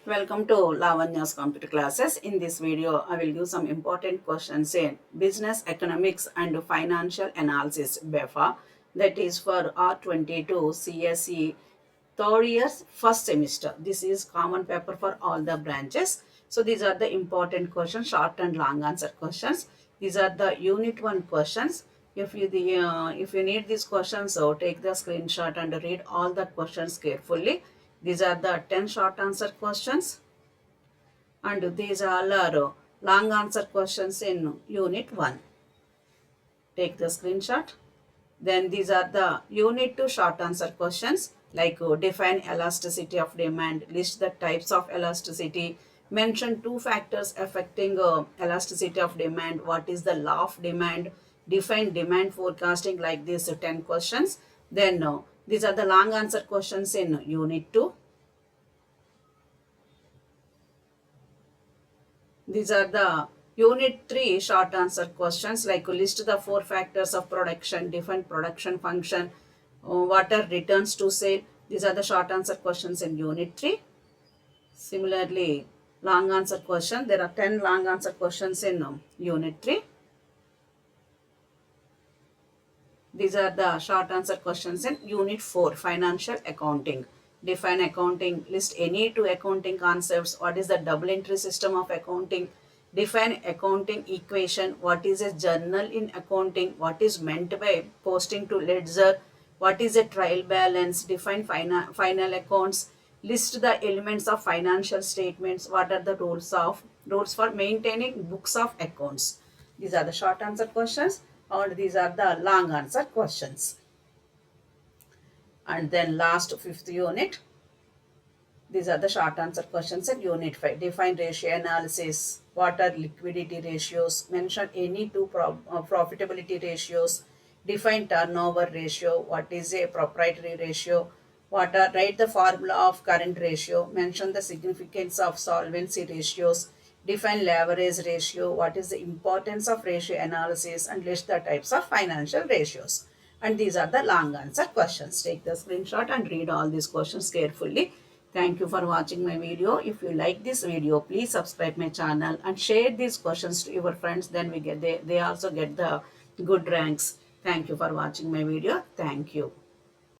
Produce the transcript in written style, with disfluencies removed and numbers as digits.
Welcome to Lavanya's computer classes. In this video, I will give some important questions in Business Economics and Financial Analysis BEFA, that is for R22 CSE third year's first semester. This is common paper for all the branches. So these are the important questions, short and long answer questions. These are the unit 1 questions. If you need these questions, so take the screenshot and read all the questions carefully. These are the 10 short answer questions, and these all are long answer questions in unit 1. Take the screenshot. Then these are the unit 2 short answer questions, like define elasticity of demand, list the types of elasticity, mention two factors affecting elasticity of demand, what is the law of demand, define demand forecasting, like these 10 questions. Then these are the long answer questions in unit 2. These are the unit 3 short answer questions, like list the four factors of production, define production function, what are returns to sale. These are the short answer questions in unit 3. Similarly, long answer question, there are 10 long answer questions in unit 3. These are the short answer questions in unit 4, financial accounting. Define accounting, list any two accounting concepts, what is the double entry system of accounting, define accounting equation, what is a journal in accounting, what is meant by posting to ledger, what is a trial balance, define final accounts, list the elements of financial statements, what are the rules for maintaining books of accounts. These are the short answer questions, and these are the long answer questions. And then last, fifth unit, these are the short answer questions in unit 5. Define ratio analysis, what are liquidity ratios, mention any two profitability ratios, define turnover ratio, what is a proprietary ratio, write the formula of current ratio, mention the significance of solvency ratios, define leverage ratio, what is the importance of ratio analysis, and list the types of financial ratios. And these are the long answer questions. Take the screenshot and read all these questions carefully. Thank you for watching my video. If you like this video, please subscribe my channel and share these questions to your friends. Then they also get the good ranks. Thank you for watching my video. Thank you.